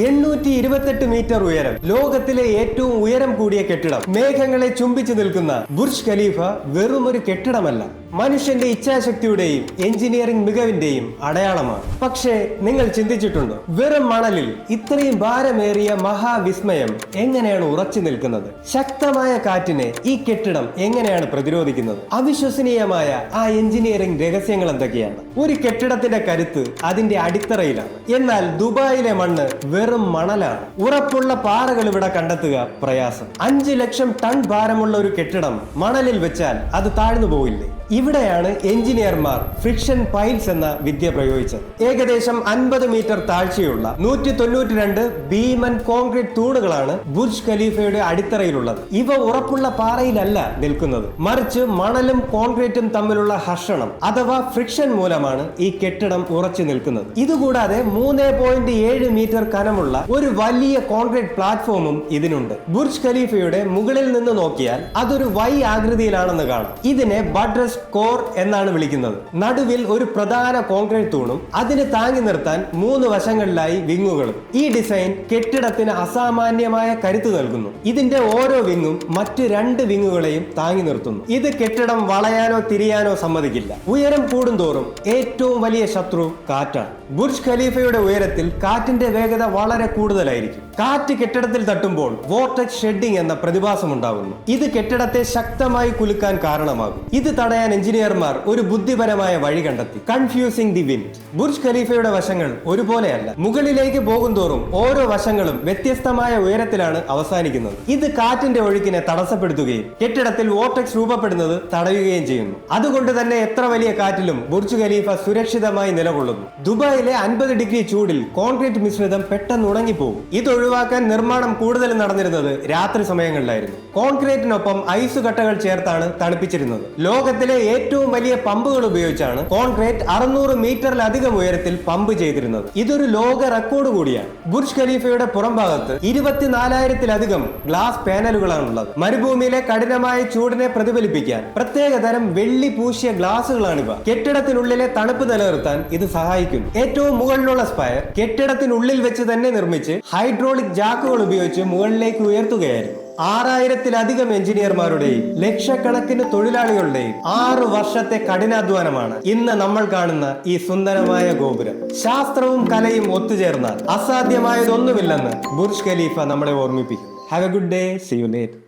828 metre ഉയരം, ലോകത്തിലെ ഏറ്റവും ഉയരം കൂടിയ കെട്ടിടം, മേഘങ്ങളെ ചുംബിച്ചു നിൽക്കുന്ന ബുർജ് ഖലീഫ വെറും ഒരു കെട്ടിടമല്ല, മനുഷ്യന്റെ ഇച്ഛാശക്തിയുടെയും എഞ്ചിനീയറിംഗ് മികവിന്റെയും അടയാളമാണ്. പക്ഷേ നിങ്ങൾ ചിന്തിച്ചിട്ടുണ്ടോ, വെറും മണലിൽ ഇത്രയും ഭാരമേറിയ മഹാവിസ്മയം എങ്ങനെയാണ് ഉറച്ചു നിൽക്കുന്നത്? ശക്തമായ കാറ്റിനെ ഈ കെട്ടിടം എങ്ങനെയാണ് പ്രതിരോധിക്കുന്നത്? അവിശ്വസനീയമായ ആ എഞ്ചിനീയറിംഗ് രഹസ്യങ്ങൾ എന്തൊക്കെയാണ്? ഒരു കെട്ടിടത്തിന്റെ കരുത്ത് അതിന്റെ അടിത്തറയിലാണ്. എന്നാൽ ദുബായിലെ മണ്ണ് വെറും മണലാണ്. ഉറപ്പുള്ള പാറകൾ ഇവിടെ കണ്ടെത്തുക പ്രയാസം. 5 ലക്ഷം ടൺ ഭാരമുള്ള ഒരു കെട്ടിടം മണലിൽ വെച്ചാൽ അത് താഴ്ന്നു പോവില്ലേ? ഇവിടെയാണ് എഞ്ചിനീയർമാർ ഫ്രിക്ഷൻ പൈൽസ് എന്ന വിദ്യ പ്രയോഗിച്ചത്. ഏകദേശം 50 മീറ്റർ താഴ്ചയുള്ള 192 ഭീമൻ കോൺക്രീറ്റ് തൂണുകളാണ് ബുർജ് ഖലീഫയുടെ അടിത്തറയിലുള്ളത്. ഇവ ഉറപ്പുള്ള പാറയിലല്ല നിൽക്കുന്നത്, മറിച്ച് മണലും കോൺക്രീറ്റും തമ്മിലുള്ള ഹർഷണം അഥവാ ഫ്രിക്ഷൻ മൂലമാണ് ഈ കെട്ടിടം ഉറച്ചു നിൽക്കുന്നത്. ഇതുകൂടാതെ 3.7 മീറ്റർ കനമുള്ള ഒരു വലിയ കോൺക്രീറ്റ് പ്ലാറ്റ്ഫോമും ഇതിനുണ്ട്. ബുർജ് ഖലീഫയുടെ മുകളിൽ നിന്ന് നോക്കിയാൽ അതൊരു വൈ ആകൃതിയിലാണെന്ന് കാണാം. ഇതിനെ ബട്ട്രസ് കോർ എന്നാണ് വിളിക്കുന്നത്. നടുവിൽ ഒരു പ്രധാന കോൺക്രീറ്റ് തൂണും അതിന് താങ്ങി നിർത്താൻ 3 വശങ്ങളിലായി വിങ്ങുകളും. ഈ ഡിസൈൻ കെട്ടിടത്തിന് അസാമാന്യമായ കരുത്ത് നൽകുന്നു. ഇതിന്റെ ഓരോ വിങ്ങും മറ്റ് 2 വിങ്ങുകളെയും താങ്ങി നിർത്തുന്നു. ഇത് കെട്ടിടം വളയാനോ തിരിയാനോ സമ്മതിക്കില്ല. ഉയരം കൂടുന്തോറും ഏറ്റവും വലിയ ശത്രു കാറ്റാണ്. ബുർജ് ഖലീഫയുടെ ഉയരത്തിൽ കാറ്റിന്റെ വേഗത വളരെ കൂടുതലായിരിക്കും. കാറ്റ് കെട്ടിടത്തിൽ തട്ടുമ്പോൾ വോർട്ടെക്സ് ഷെഡിംഗ് എന്ന പ്രതിഭാസം ഉണ്ടാകുന്നു. ഇത് കെട്ടിടത്തെ ശക്തമായി കുലുക്കാൻ കാരണമാകും. ഇത് തടയാൻ എഞ്ചിനീയർമാർ ഒരു ബുദ്ധിപരമായ വഴി കണ്ടെത്തി: കൺഫ്യൂസിംഗ് ദി വിൻഡ്. ബുർജ് ഖലീഫയുടെ വശങ്ങൾ ഒരുപോലെയല്ല. മുകളിലേക്ക് പോകുന്തോറും ഓരോ വശങ്ങളും വ്യത്യസ്തമായ ഉയരത്തിലാണ് അവസാനിക്കുന്നത്. ഇത് കാറ്റിന്റെ ഒഴുക്കിനെ തടസ്സപ്പെടുത്തുകയും കെട്ടിടത്തിൽ വോർട്ടെക്സ് രൂപപ്പെടുന്നത് തടയുകയും ചെയ്യുന്നു. അതുകൊണ്ട് തന്നെ എത്ര വലിയ കാറ്റിലും ബുർജ് ഖലീഫ സുരക്ഷിതമായി നിലകൊള്ളുന്നു. ദുബായിലെ 50 ഡിഗ്രി ചൂടിൽ കോൺക്രീറ്റ് മിശ്രിതം പെട്ടെന്ന് ഉണങ്ങിപ്പോകും. ഇത് ഒഴിവാക്കാൻ നിർമ്മാണം കൂടുതലും നടന്നിരുന്നത് രാത്രി സമയങ്ങളിലായിരുന്നു. കോൺക്രീറ്റിനൊപ്പം ഐസ് കട്ടകൾ ചേർത്താണ് തണുപ്പിച്ചിരുന്നത്. ലോകത്തിലെ ഏറ്റവും വലിയ പമ്പുകൾ ഉപയോഗിച്ചാണ് കോൺക്രീറ്റ് 600 മീറ്ററിലധികം ഉയരത്തിൽ പമ്പ് ചെയ്തിരുന്നത്. ഇതൊരു ലോക റെക്കോർഡ് കൂടിയാണ്. ബുർജ് ഖലീഫയുടെ പുറംഭാഗത്ത് 24,000-ലധികം ഗ്ലാസ് പാനലുകളാണുള്ളത്. മരുഭൂമിയിലെ കഠിനമായ ചൂടിനെ പ്രതിഫലിപ്പിക്കാൻ പ്രത്യേകതരം വെള്ളി പൂശിയ ഗ്ലാസുകളാണിവ. കെട്ടിടത്തിനുള്ളിലെ തണുപ്പ് നിലനിർത്താൻ ഇത് സഹായിക്കുന്നു. ഏറ്റവും മുകളിലുള്ള സ്പയർ കെട്ടിടത്തിനുള്ളിൽ വെച്ച് തന്നെ നിർമ്മിച്ച് ഹൈഡ്രോളിക് ജാക്കുകൾ ഉപയോഗിച്ച് മുകളിലേക്ക് ഉയർത്തുകയായിരുന്നു. 6000-ലധികം എഞ്ചിനീയർമാരുടെയും ലക്ഷക്കണക്കിന് തൊഴിലാളികളുടെയും 6 വർഷത്തെ കഠിനാധ്വാനമാണ് ഇന്ന് നമ്മൾ കാണുന്ന ഈ സുന്ദരമായ ഗോപുരം. ശാസ്ത്രവും കലയും ഒത്തുചേർന്നാൽ അസാധ്യമായതൊന്നുമില്ലെന്ന് ബുർജ് ഖലീഫ നമ്മളെ ഓർമ്മിപ്പിക്കും. Have a good day. See you later.